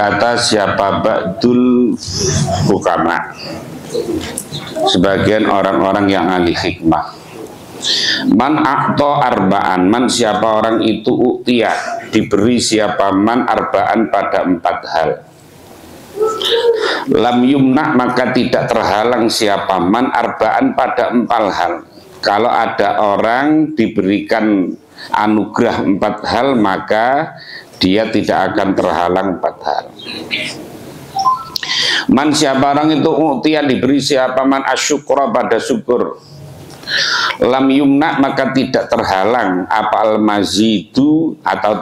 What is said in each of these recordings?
berkata siapa ba'dul hukama, sebagian orang-orang yang ahli hikmah, man a'to arba'an, man siapa orang itu u'tiyah, diberi siapa man arba'an pada 4 hal, lam yumna maka tidak terhalang siapa man arba'an pada 4 hal. Kalau ada orang diberikan anugerah 4 hal, maka dia tidak akan terhalang 4 hal. Man siapa orang itu u'tiyah, diberi siapa man asyukra pada syukur, lam yumna maka tidak terhalang apa al-mazidu, atau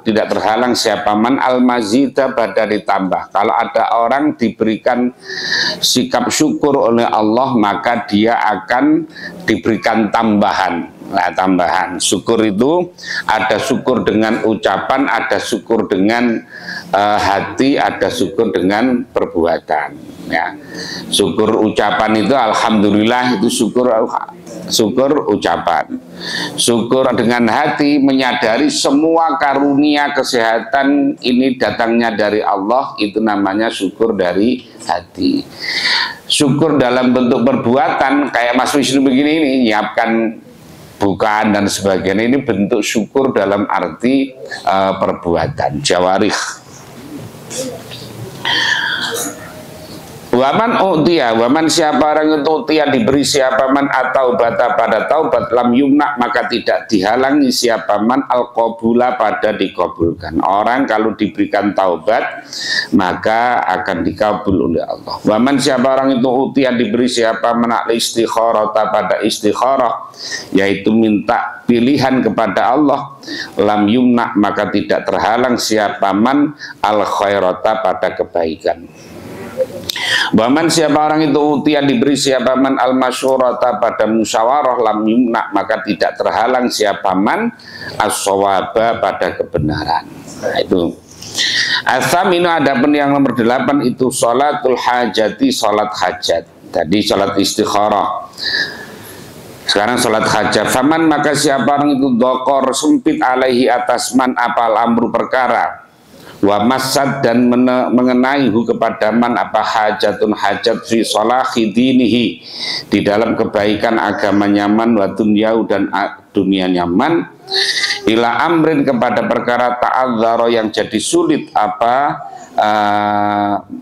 tidak terhalang siapa man al-mazida pada ditambah. Kalau ada orang diberikan sikap syukur oleh Allah, maka dia akan diberikan tambahan. Nah, tambahan syukur itu ada syukur dengan ucapan, ada syukur dengan hati, ada syukur dengan perbuatan. Ya, syukur ucapan itu alhamdulillah, itu syukur ucapan. Syukur dengan hati, menyadari semua karunia kesehatan ini datangnya dari Allah, itu namanya syukur dari hati. Syukur dalam bentuk perbuatan, kayak Mas Wisnu begini ini, nyiapkan bukaan dan sebagainya, ini bentuk syukur dalam arti perbuatan, jawarih. Waman u'tiya, waman siapa orang itu u'tiya, diberi siapa man atau bata pada taubat, lam yumna maka tidak dihalangi siapa man al-qabula pada dikabulkan. Orang kalau diberikan taubat maka akan dikabul oleh Allah. Waman siapa orang itu u'tiya, diberi siapa man al-istikharah pada istikharah, yaitu minta pilihan kepada Allah, lam yumna maka tidak terhalang siapa man al-khairata pada kebaikan. Waman siapa orang itu utia, diberi siapa man al-masyurata pada musyawarah, lam yumna maka tidak terhalang siapa man as-shawaba pada kebenaran. Nah, itu as-saminu. Adapun yang nomor 8 itu sholatul hajati, sholat hajat. Tadi sholat istikharah, sekarang sholat hajat. Faman maka siapa orang itu dokor sempit alaihi atas man apal amru perkara, wa masad dan mengenai hu kepada man apa hajatun hajat fi sholahi dinihi, di dalam kebaikan agama nyaman, wa dunyau dan dunia nyaman, ila amrin kepada perkara ta'adzaro yang jadi sulit apa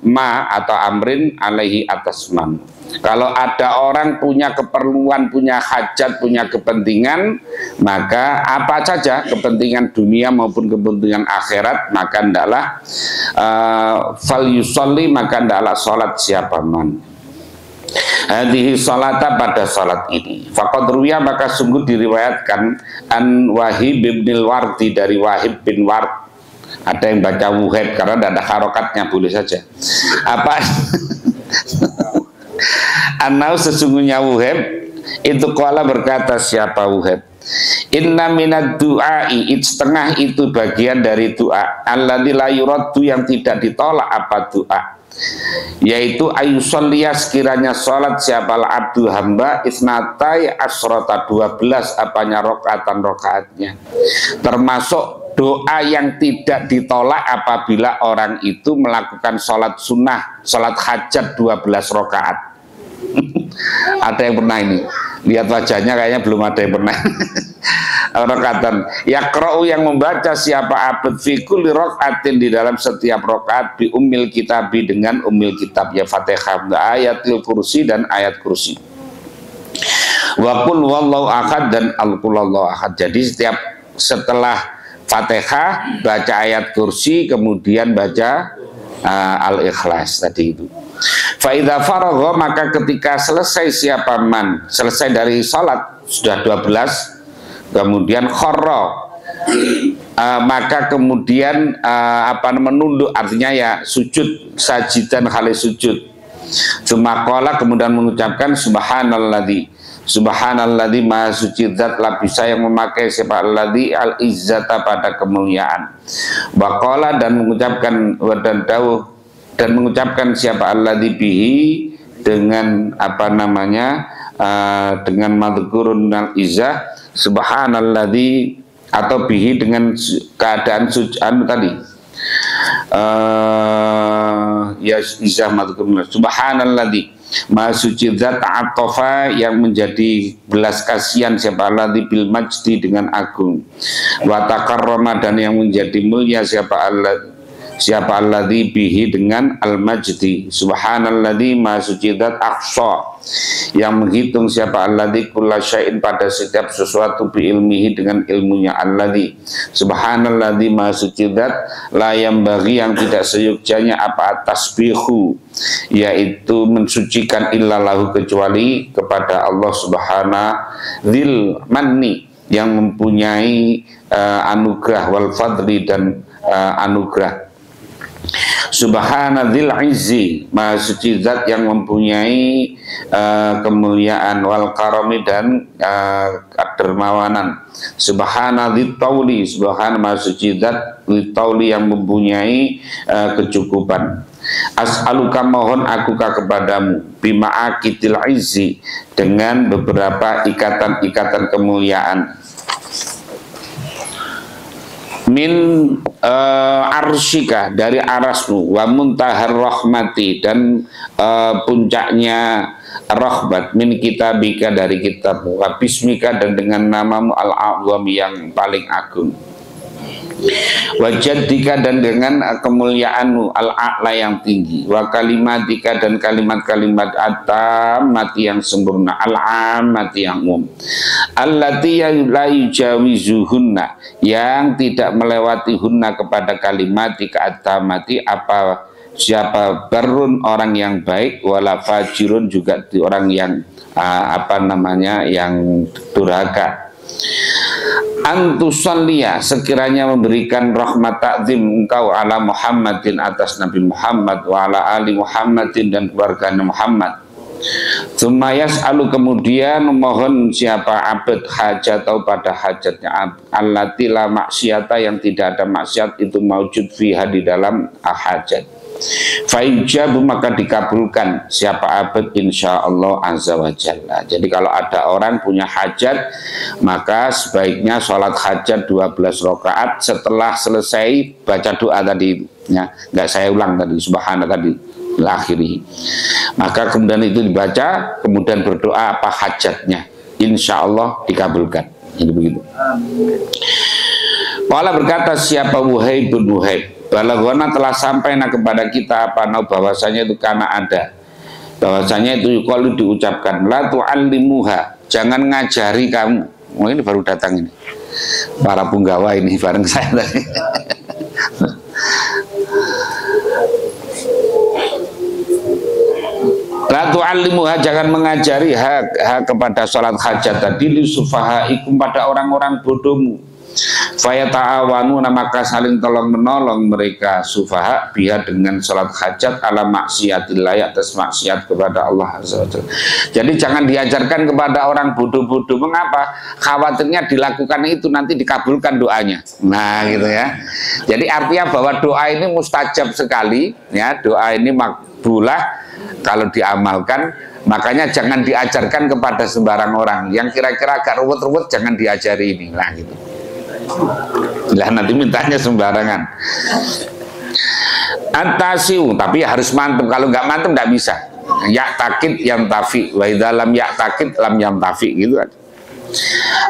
ma atau amrin alaihi atas man. Kalau ada orang punya keperluan, punya hajat, punya kepentingan, maka apa saja kepentingan dunia maupun kepentingan akhirat, maka hendaklah fal yusolli, maka hendaklah sholat siapa man. Hadhihi sholata pada sholat ini. Faqad ruya maka sungguh diriwayatkan an Wahib bin Wardi, dari Wahib bin Ward. Ada yang baca Wuhib karena tidak ada harokatnya, boleh saja. Apa? Anau sesungguhnya Wuhib itu qala berkata siapa Wuhib, inna minad du'ai, setengah itu bagian dari doa, alladzi la yuraddu yang tidak ditolak apa doa, yaitu ayusolliya sekiranya sholat siapa abdu hamba isnatai asrota 12 apanya rokaatan rokaatnya, termasuk doa yang tidak ditolak apabila orang itu melakukan sholat sunnah, sholat hajat 12 rokaat. Ada yang pernah ini? Lihat wajahnya kayaknya belum ada yang pernah. Rokatan yakra'u yang membaca siapa abad fi kulli rokaatin di dalam setiap rokaat bi ummil kitabi dengan ummil kitab, ya Fatihah, ayatil kursi dan ayat kursi, wa qul wallahu ahad dan al-qul wallahu ahad. Jadi setelah Fatihah baca ayat kursi, kemudian baca al-ikhlas tadi itu. Fa'idha faragha maka ketika selesai siapa man, selesai dari salat sudah 12, kemudian kharra maka kemudian menunduk, artinya ya sujud, sajidan kali sujud. Sumaqala kemudian mengucapkan subhanalladzi, subhanalladzi maha suci zat labisa yang memakai siapa alladzi al-izzata pada kemuliaan. Waqala dan mengucapkan wadan dawuh dan mengucapkan siapa alladzi bihi dengan dengan madhkurun al-izzah, subhanalladzi atau bihi dengan keadaan tadi Ya izah madhkur subhanalladzi maha suci zat atofa yang menjadi belas kasihan siapa alladzi bil majdi dengan agung wa takarrama dan yang menjadi mulia siapa alladzi bihi dengan al majdi subhanalladzi maha suci zat aqsa yang menghitung siapa alladzi kullasyai'in pada setiap sesuatu bi ilmihi dengan ilmunya alladzi subhanalladzi maha suci zat la yambaghi yang tidak seyukjanya apa tasbihu yaitu mensucikan illallahu kecuali kepada Allah subhanadzil manni yang mempunyai anugerah wal fadli dan anugerah subhanadzil izzi maha suci zat yang mempunyai kemuliaan wal karami dan kedermawanan subhanadzil tauli subhana maha suci zat tauli yang mempunyai kecukupan as'aluka mohon akuka kepadamu bima'akitil izzi dengan beberapa ikatan-ikatan kemuliaan min arsyika dari arasmu wa muntahar rahmati dan puncaknya rahmat min kitabika dari kitabmu wa bismika dan dengan namamu al-a'zam yang paling agung wajadika dan dengan kemuliaanmu al-a'la yang tinggi wa kalimatika dan kalimat-kalimat atamati yang sempurna al-amati yang umum allati la yujawizuhunna yang tidak melewati hunna kepada kalimatika atamati apa siapa barun orang yang baik wala fajirun juga orang yang yang durhaka antusalliya sekiranya memberikan rahmat takzim engkau ala Muhammadin atas Nabi Muhammad wa ala ali Muhammadin dan keluarga Muhammad tsumma yas'alu kemudian mohon siapa abad hajat atau pada hajatnya allati la maksiata yang tidak ada maksiat itu maujud fiha di dalam hajat faijabu maka dikabulkan siapa abad insyaallah azza wa jalla. Jadi kalau ada orang punya hajat maka sebaiknya sholat hajat 12 rakaat setelah selesai baca doa tadi ya, nggak saya ulang tadi subhanallah tadi akhiri. Maka kemudian itu dibaca kemudian berdoa apa hajatnya insyaallah dikabulkan. Jadi begitu. Wala berkata siapa Wuhaib bin Wuhaib balaghana telah sampai kepada kita apa bahwasanya itu karena ada bahwasanya itu kalau diucapkan la tu'allimuha jangan ngajari kamu. Oh ini baru datang ini para punggawa ini bareng saya tadi. La tu'allimuha jangan mengajari kepada salat hajat tadi li sufahaikum pada orang-orang bodohmu. Faya ta'awanu maka saling tolong menolong mereka sufaha biha dengan salat hajat ala maksiatillah atas maksiat kepada Allah Azza wa Jalla. Jadi jangan diajarkan kepada orang bodoh-bodoh. Mengapa? Khawatirnya dilakukan itu nanti dikabulkan doanya. Nah gitu ya. Jadi artinya bahwa doa ini mustajab sekali ya, doa ini makbulah kalau diamalkan. Makanya jangan diajarkan kepada sembarang orang yang kira-kira agak ruwet-ruwet, jangan diajari ini lah gitu. Lah nanti mintanya sembarangan. Antasiu tapi harus mantep, kalau nggak mantep nggak bisa. Ya takid yang tafi, wa dalam ya takid lam yang tafi gitu kan.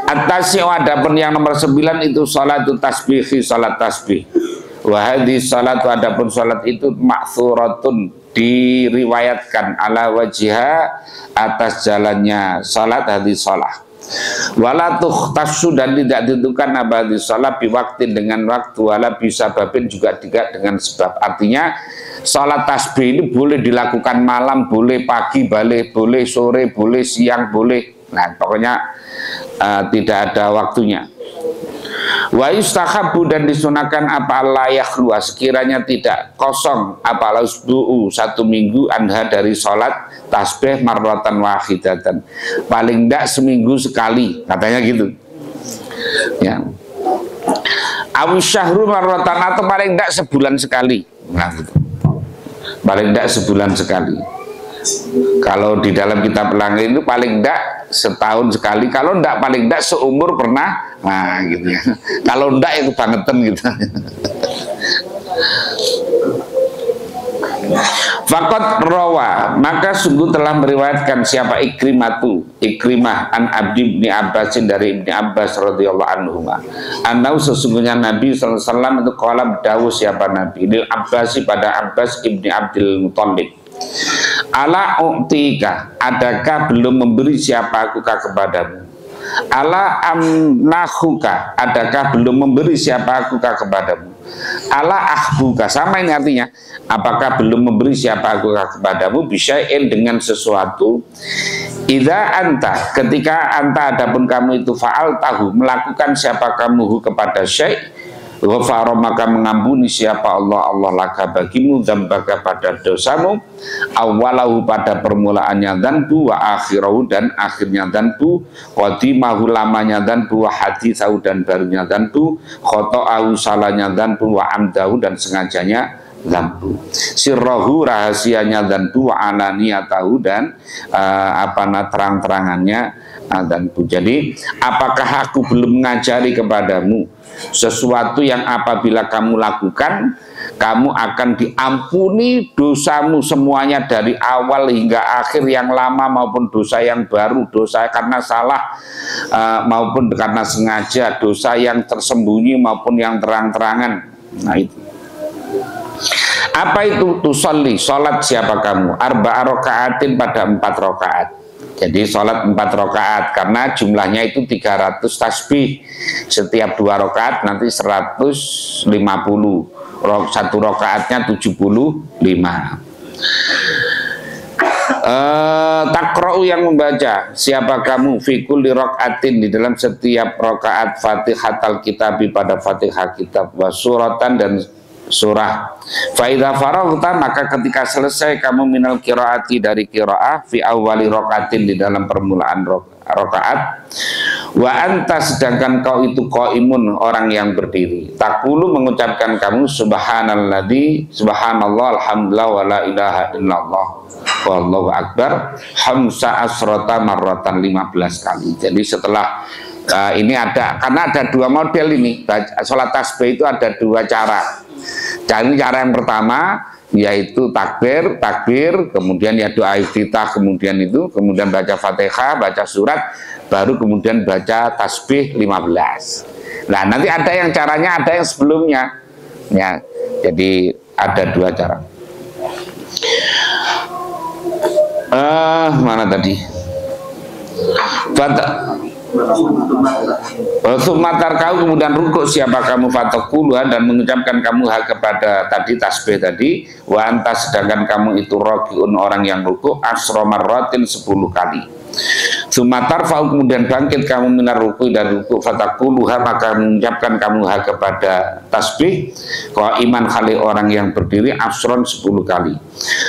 Antasiu adapun yang nomor 9 itu salatu tasbihi salat tasbih. Wa hadhi salatu adapun salat itu ma'thuratun diriwayatkan ala wajha atas jalannya salat hadis salat. Wala tukhtassu dan tidak ditentukan abadi salat biwaktin dengan waktu wala bisa babin juga tidak dengan sebab. Artinya salat tasbih ini boleh dilakukan malam, boleh pagi, boleh sore, boleh siang, boleh. Nah pokoknya tidak ada waktunya. Wa yustahabbu dan disunahkan apa layak luas sekiranya tidak kosong apa lausbu'u 1 minggu anha dari salat tasbih marratan wahidatan paling tidak seminggu sekali katanya gitu ya. Awi syahru marratan atau paling tidak sebulan sekali. Nah gitu. Paling tidak sebulan sekali. Kalau di dalam kitab Langit itu paling tidak setahun sekali, kalau tidak paling tidak seumur pernah. Nah gitu ya. Kalau tidak itu bangetan gitu. Faqad rawa, maka sungguh telah meriwayatkan siapa Ikrimah an Abdi bin Abbasin dari Ibni Abbas radhiyallahu anhu. Anau sesungguhnya Nabi sallallahu alaihi wasallam itu qala dawuh siapa Nabi lil Abbasi pada Abbas Ibni Abdul Muthalib. Ala u'tika, adakah belum memberi siapa aku kepadamu? Ala amnahuka, adakah belum memberi siapa aku kepadamu? Ala ahbuka, sama ini artinya, apakah belum memberi siapa aku kepadamu bisya'in dengan sesuatu? Idza anta, ketika anta adapun kamu itu fa'al tahu, melakukan siapa kamu kepada syai', ghafara maka mengampuni siapa Allah laka bagimu dzambaka pada dosamu, awalahu pada permulaannya dzanbu wa akhirahu dan akhirnya dzanbu, qadimahu lamanya dzanbu wa haditsahu dan barunya dzanbu, khata'ahu salahnya dzanbu wa amdahu dan sengajanya dzanbu, sirrahu rahasianya dzanbu wa alaniyatahu dan terang-terangannya dzanbu. Jadi apakah aku belum mengajari kepadamu sesuatu yang apabila kamu lakukan, kamu akan diampuni dosamu semuanya dari awal hingga akhir, yang lama maupun dosa yang baru, dosa karena salah maupun karena sengaja, dosa yang tersembunyi maupun yang terang-terangan. Nah itu. Apa itu tusolli? Salat siapa kamu? Arba'a raka'atin pada 4 rakaat. Jadi sholat 4 rakaat karena jumlahnya itu 300 tasbih, setiap 2 rakaat nanti 150, satu rakaatnya 75. Takra'u yang membaca siapa kamu fi kulli rakaatin di dalam setiap rakaat Fatihatul Kitabi pada Fatihah kitab wa suratan dan surah. Fa idza faraghta maka ketika selesai kamu minal qiraati dari qiraah fi awwali rakaatin di dalam permulaan rakaat, wa anta sedangkan kau itu qaimun orang yang berdiri, taqulu mengucapkan kamu subhanalladzi subhanallah alhamdulillah wa la ilaha illallah wallahu akbar hamsa asrota marratan 15 kali. Jadi setelah ini ada, karena ada 2 model ini sholat tasbih itu ada 2 cara. Jadi cara yang pertama yaitu takbir, kemudian ya doa iftitah, kemudian baca Fatihah, baca surat, baru kemudian baca tasbih 15. Nah, nanti ada yang caranya, ada yang sebelumnya. Ya, jadi ada 2 cara. Mana tadi? Sumatar kau kemudian rukuk siapa kamu fatakuluhan dan mengucapkan kamu kepada tadi tasbih tadi, wa anta sedangkan kamu itu rogiun orang yang rukuk asro marratin 10 kali. Sumatar fau kemudian bangkit kamu minar ruku dan ruku fatakuluha maka mengucapkan kamu kepada tasbih kau iman kali orang yang berdiri asron 10 kali.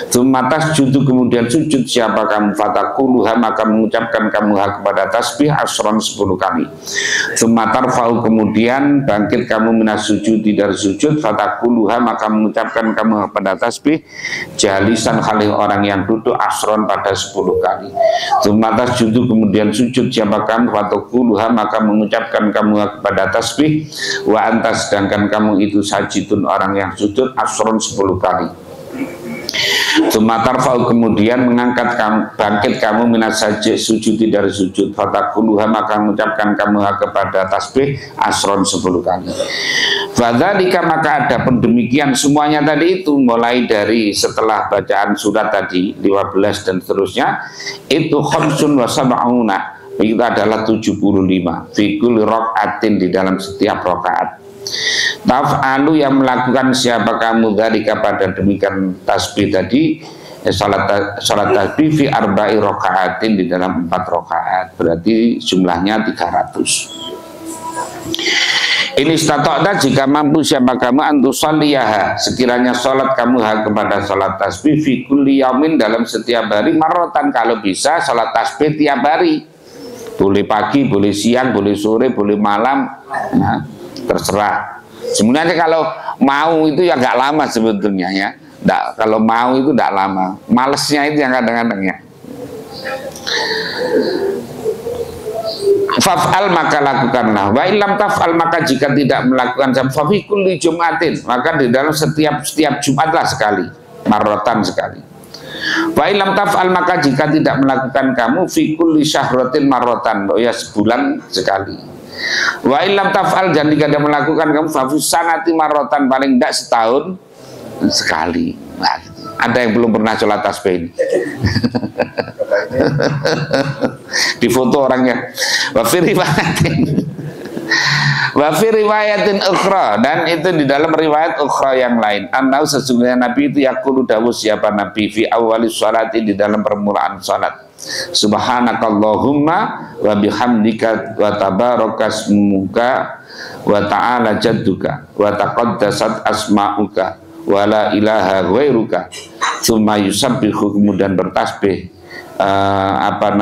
Sumatas judu kemudian sujud siapa kamu fatakuluha maka mengucapkan kamu kepada tasbih asron 10 kali. Sumatar fau kemudian bangkit kamu minas sujud dari sujud fatakuluha maka mengucapkan kamu kepada tasbih jalisan kali orang yang duduk asron pada 10 kali. Atas judu kemudian sujud siapa kamu fatakuluha maka mengucapkan kamu kepada tasbih wa antas sedangkan kamu itu sajidun orang yang sujud asron 10 kali. Sumatar fau kemudian mengangkat kamu, bangkit kamu minas sajid sujud dari sujud fatakuluha maka mengucapkan kamu kepada tasbih asron 10 kali. Fadzalika maka ada demikian semuanya tadi itu, mulai dari setelah bacaan surat tadi 15 dan seterusnya itu khamsun wa sab'una, itu adalah 75 fi kulli rakaatin di dalam setiap rakaat. Taf'alu yang melakukan siapa kamu dari kepada demikian tasbih tadi salat tasbih fi arba'i rakaatin di dalam 4 rakaat, berarti jumlahnya 300. Ini statokta jika mampu siapa kamu antusalliyaha sekiranya sholat kamu kepada sholat tasbih fi kulli yaumin dalam setiap hari marrotan, kalau bisa sholat tasbih tiap hari, boleh pagi, boleh siang, boleh sore, boleh malam, nah, terserah. Sebenarnya kalau mau itu ya nggak lama sebetulnya ya, kalau mau itu nggak lama, malesnya itu yang kadang-kadang ya. Faf'al maka lakukanlah, wa illam taf'al maka jika tidak melakukan fa fi kulli jum'atin maka di dalam setiap Jumatlah sekali. marrotan sekali. Wa ilam taf'al, maka jika tidak melakukan kamu fi kulli syahratin marrotan, ya sebulan sekali. Wa ilam taf'al, dan jika tidak melakukan kamu fa sanati marrotan, paling tidak setahun sekali. Nah, gitu. Ada yang belum pernah sholat tasbih ini? Di foto orangnya. Wa fi riwayatin ukhra, dan itu di dalam riwayat ukhra yang lain, annau sesungguhnya Nabi itu yaqulu dawuh siapa Nabi fi awali sholati, di dalam permulaan salat, subhanakallahumma wa bihamdika wa tabarakasmuka wa ta'ala jadduka wa taqaddasat asma'uka wa la ilaha ghairuka, tsumma yusabbihu, kemudian bertasbih siapa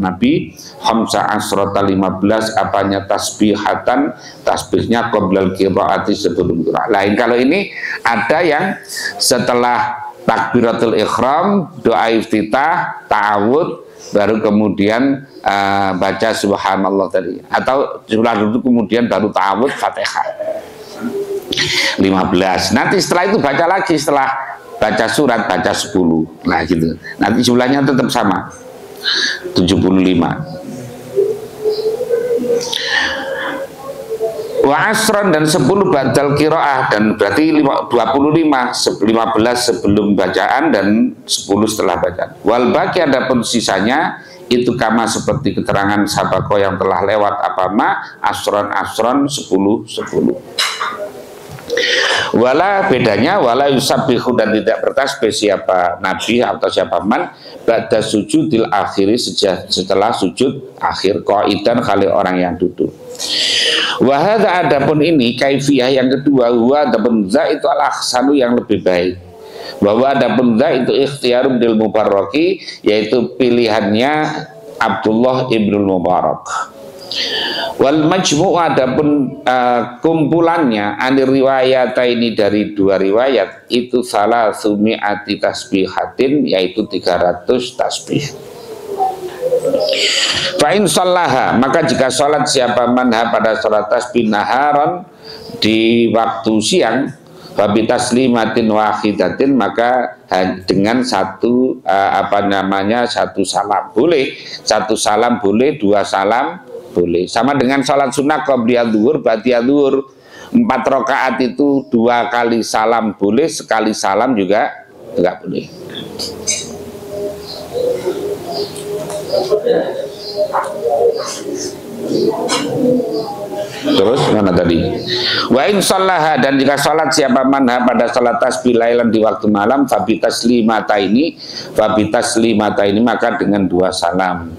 Nabi hamsa asrota 15, apanya tasbihatan, tasbihnya qoblal qiraati, sebelum qiraat. Lain kalau ini ada yang setelah takbiratul ihram, doa iftitah, ta'awud, baru kemudian baca subhanallah tadi, atau setelah itu kemudian baru ta'awud Fatihah 15. Nanti setelah itu baca lagi, setelah baca surat, baca 10. Nah gitu. Nanti jumlahnya tetap sama, 75. Wa asron, dan 10 badal qiraah, dan berarti 25, 15 sebelum bacaan dan 10 setelah bacaan. Wal baqi, adapun sisanya itu kama seperti keterangan sabako yang telah lewat, asron 10. Wala, bedanya wala yusabbihu, dan tidak bertasbih siapa Nabi atau siapa man ba'da sujudil akhiri, setelah sujud akhir, qaidan kali orang yang duduk. Wa hadza, adapun ini kaifiyah yang kedua, huwa adapun za itu al-ahsanu, yang lebih baik. Bahwa adapun za itu ikhtiarum dil mubarraki, yaitu pilihannya Abdullah ibnul Mubarak. Wal majmu', adapun kumpulannya anir riwayata ini dari dua riwayat itu salah sumi'ati tasbihatin, yaitu 300 tasbih. Fa'in sallaha, maka jika sholat siapa manha pada sholat tasbih naharon di waktu siang, babi taslimatin wahidatin, maka dengan satu satu salam boleh, satu salam boleh, dua salam boleh. Sama dengan sholat sunnah qobliyah zuhur, ba'diyah zuhur, 4 rakaat itu 2 kali salam boleh, sekali salam juga enggak boleh. Terus mana tadi? Wa in shallaha, dan jika salat siapa manha pada salat tasbih lailan di waktu malam, fabitas limata ini maka dengan 2 salam.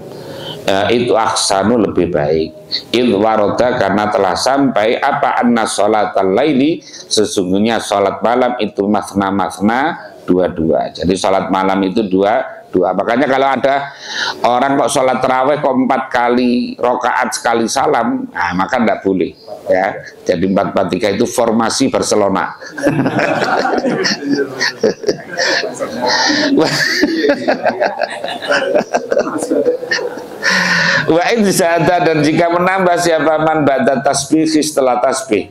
Itu ahsanu, lebih baik. Idh waroda, karena telah sampai anna sholatal laili, sesungguhnya sholat malam itu masna 2. Jadi sholat malam itu 2. Makanya kalau ada orang kok sholat tarawih kok 4 kali rakaat sekali salam, nah maka tidak boleh ya. Jadi 4-4-3 itu formasi Barcelona. Wa in zada, dan jika menambah siapa man ba'da tasbih, setelah tasbih,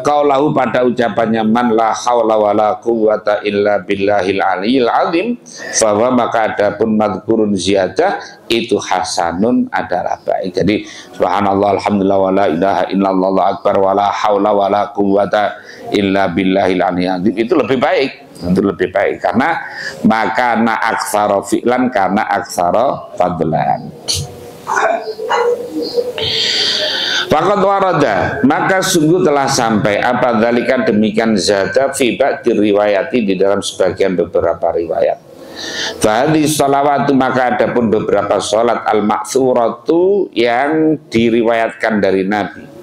qaulahu, pada ucapannya man la haula wala quwwata illa billahil aliyil azim, bahwa maka adapun madhkurun ziyadah itu hasanun, adalah baik. Jadi subhanallah alhamdulillah wala ilaha illallah Allahu akbar wala haula wala quwwata illa billahil aliyil azim, itu lebih baik. Itu lebih baik karena maka na aksara fi'lan, karena aksara fadlan. Faqad warada, maka sungguh telah sampai apa dzalika, demikian zada fi ba'di riwayati, di dalam sebagian beberapa riwayat. Fahadhi sholawatu, maka adapun beberapa sholat al-ma'thuratu yang diriwayatkan dari Nabi.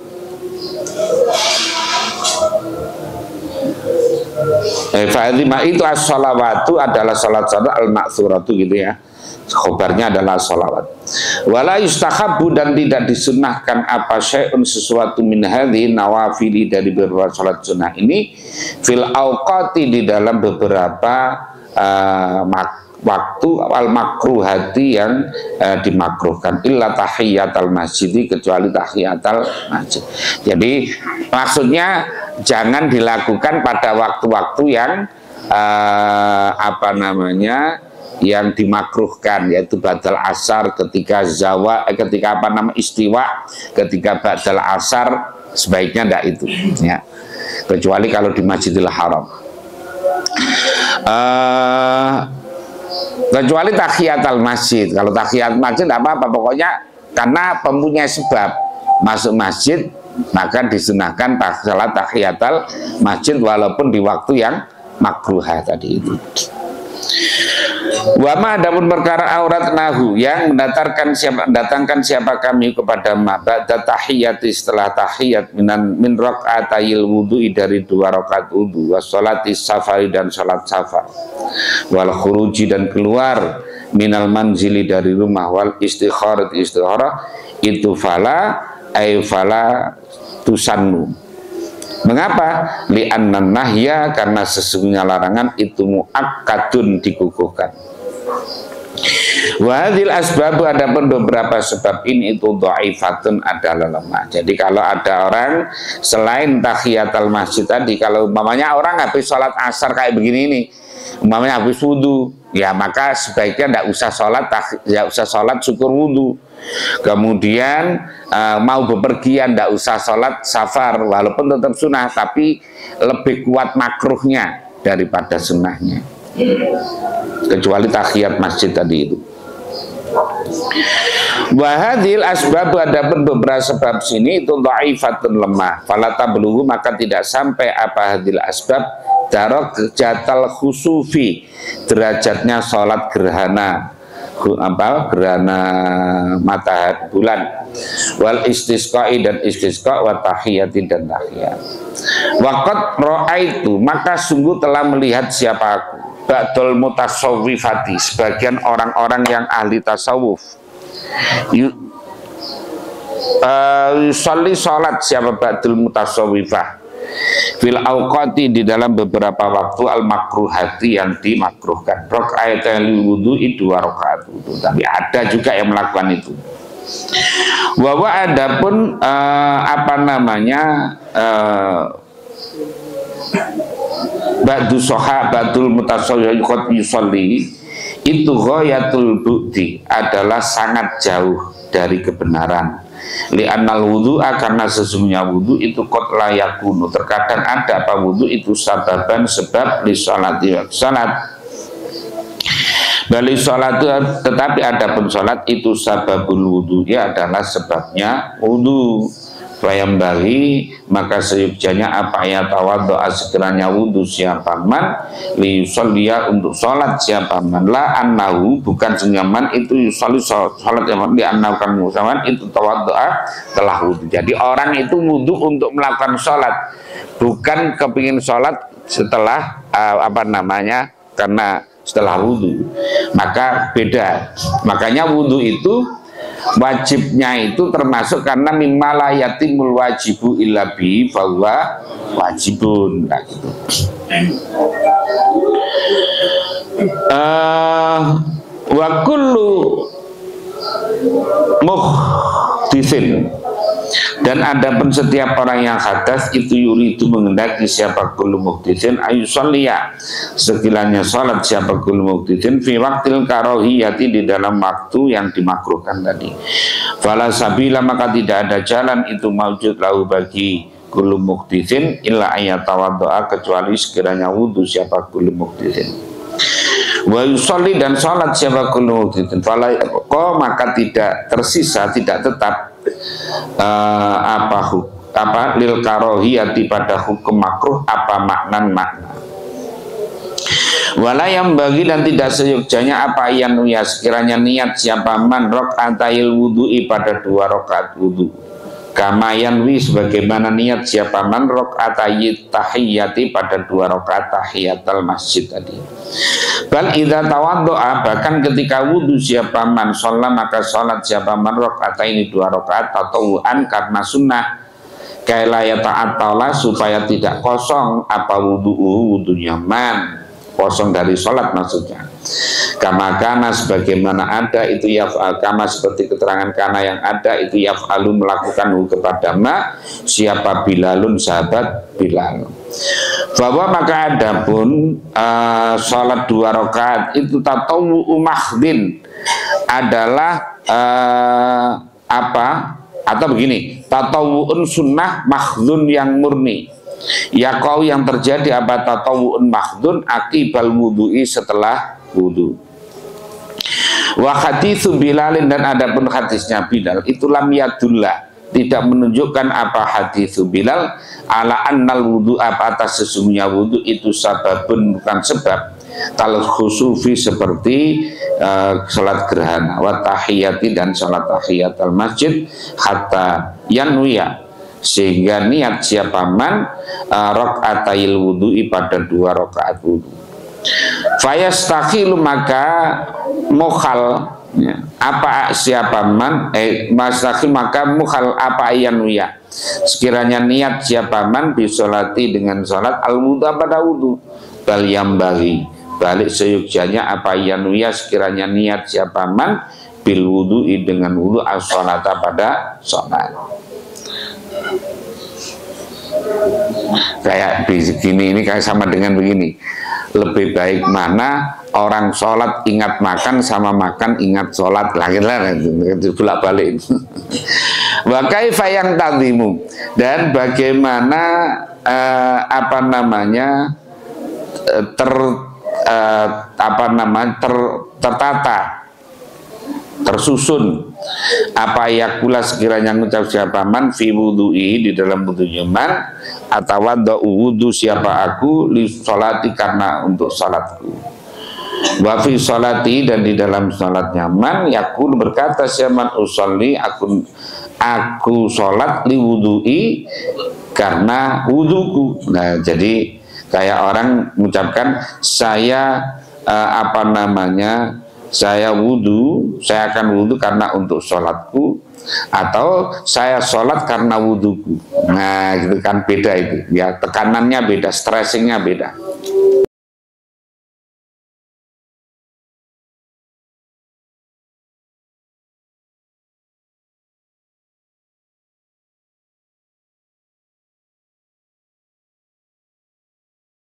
Fahadhima itu as-sholawatu adalah sholat-sholat al-ma'thuratu gitu ya. Khobarnya adalah sholawat. Wala yustahabu, dan tidak disunnahkan apa syai'un sesuatu min hadhi nawafili, dari beberapa sholat sunnah ini, fil awqati, di dalam beberapa waktu al-makruhati yang dimakruhkan, illa tahiyatal masjid, kecuali tahiyatal masjid. Jadi maksudnya jangan dilakukan pada waktu-waktu yang yang dimakruhkan, yaitu ba'dal asar, ketika istiwa, ketika ba'dal asar, sebaiknya tidak itu ya, kecuali kalau di Masjidil Haram. Kecuali tahiyatul masjid. Kalau tahiyat masjid tidak apa-apa, pokoknya karena mempunyai sebab masuk masjid, maka disunahkan salat tahiyatul masjid walaupun di waktu yang makruhah tadi itu. Wama adapun perkara aurat nahu yang mendatangkan siapa kami kepada ba'da tahiyati, setelah tahiyat min rakaatayil wudu'i, dari 2 rakaat wudu, wassalati safari, dan salat safar, wal khuruji, dan keluar, minal manzili, dari rumah, wal istikharah itu fala tusannu. Mengapa? Li'annan nahya, karena sesungguhnya larangan itu muakkadun, dikukuhkan. Wahadil asbabu, adapun beberapa sebab ini itu dha'ifatun, adalah lemah. Jadi kalau ada orang selain tahiyatul masjid tadi, kalau umpamanya orang habis sholat asar kayak begini nih, umpamanya habis wudu, ya maka sebaiknya tidak usah sholat syukur wudu. Kemudian mau bepergian tidak usah sholat safar, walaupun tetap sunnah, tapi lebih kuat makruhnya daripada sunnahnya, kecuali tahiyat masjid tadi itu. Wahadil asbab, adapun beberapa sebab sini itu dha'ifatun, lemah. Fala tablughu, maka tidak sampai apa hadil asbab darajatal khusufi, derajatnya sholat gerhana, gerhana matahari bulan, wal istisqa'i, dan istisqa, wa tahiyati, dan tahiyat. Waqad ra'aitu, maka sungguh telah melihat siapa aku, ba'dul mutasawwifati, sebagian orang-orang yang ahli tasawuf, yusolli, sholat siapa ba'dul mutasawwifah, fil awqati, di dalam beberapa waktu al makruhati, yang dimakruhkan, rakaatul wudu'i, 2 rakaat wudu. Tapi ada juga yang melakukan itu. Wa adapun ba'du sahabatul mutasawwifah yusolli, itu ghayatul bu'di, adalah sangat jauh dari kebenaran. Li'annal wudu'a, karena sesungguhnya wudu itu qad la yakunu, terkadang ada apa wudu itu sababan, sebab li sholati, salat, bali sholatu, tetapi adapun salat itu sababul wudu, ya adalah sebabnya wudu. Bayam bagi, maka seyukjanya apa ya tawaddo'a, sekiranya wudu siapa man, liyusolliya, untuk sholat siapa man, la annahu, bukan senyaman itu yusolli, sholat yang di annahu, kan musaman itu tawaddo'a, telah wudu. Jadi orang itu wudu untuk melakukan sholat, bukan kepingin sholat setelah karena setelah wudu, maka beda. Makanya wudu itu wajibnya itu termasuk karena mimma la yatimul wajibu illa bi bahwa wajibun, nah gitu. Wa kullu muhditsin, dan adapun setiap orang yang hadas itu yuridu, menghendaki siapa kullu muhditsin ayusolliya, sekiranya salat siapa kullu muhditsin fi waqtil karohiyati, di dalam waktu yang dimakruhkan tadi. Fala sabila, maka tidak ada jalan itu maujud lahu bagi kullu muhditsin illa ayatawaddo'a, kecuali sekiranya wudu siapa kullu muhditsin. Wa yusolli, dan salat siapa kullu muhditsin, fala maka tidak tersisa, tidak tetap lil karohiyati, pada hukum makruh, apa makna. Wala yang bagi, dan tidak seyukjanya apa yang nuya, sekiranya niat siapa man rakaatayil wudu'i, pada 2 rakaat wudu, kama yanwi, sebagaimana niat siapa man rakaatayit tahiyati, pada 2 rakaat tahiyatul masjid tadi. Bal idza tawaddo'a, bahkan ketika wudu siapa man sholat, maka sholat siapa man rakaataini, 2 rakaat tatawuan, karena sunnah, kaila yata'attala, supaya tidak kosong apa wudunya man, kosong dari sholat maksudnya. Kamakana sebagaimana ada itu yaf'al, kama seperti keterangan kana yang ada itu yaf'alu melakukan kepada ma siapa Bilalun sahabat Bilal. Bahwa maka ada pun sholat 2 rakaat itu tatawwu mahdin adalah apa atau begini, tatawu'un sunnah mahdun yang murni. Ya kau yang terjadi apa tatawu'un mahdun akibal wudu'i setelah wudu. Wa haditsu Bilalin dan adapun hadisnya Bilal itu lam yadullah tidak menunjukkan apa haditsu Bilal ala annal wudu apa atas sesungguhnya wudu itu sababun bukan sebab tal khusufi seperti salat gerhana wa tahiyati dan salat tahiyat al masjid hatta yanwiya sehingga niat siapa man rakaatayil wudu'i pada 2 rakaat wudu. Fayastakhilu maka mukhal ya, apa siapa man mastakhil maka mukhal apa yanwiya sekiranya niat siapa man bisolati dengan salat al wudu pada wudu bal yambaghi balik seyugjanya apa yanwiya sekiranya niat siapa man bil wudu'i dengan wudu as-sholata pada salat. Kayak begini ini kayak sama dengan begini, lebih baik mana orang sholat ingat makan sama makan ingat sholat lagi itu bolak balik. Wa kaifa yang tazimu dan bagaimana apa namanya tertata tersusun apa yakula sekiranya ngucap siapa man fi wudu'i di dalam wudunya man atau wudu siapa aku li sholati karena untuk salatku wa fi sholati dan di dalam salatnya man yakul berkata siapa man usolli aku sholat li wudu'i karena wuduku. Nah jadi kayak orang mengucapkan saya apa namanya saya wudhu, saya akan wudhu karena untuk sholatku, atau saya sholat karena wudhuku. Nah gitu kan beda itu ya, tekanannya beda, stressingnya beda.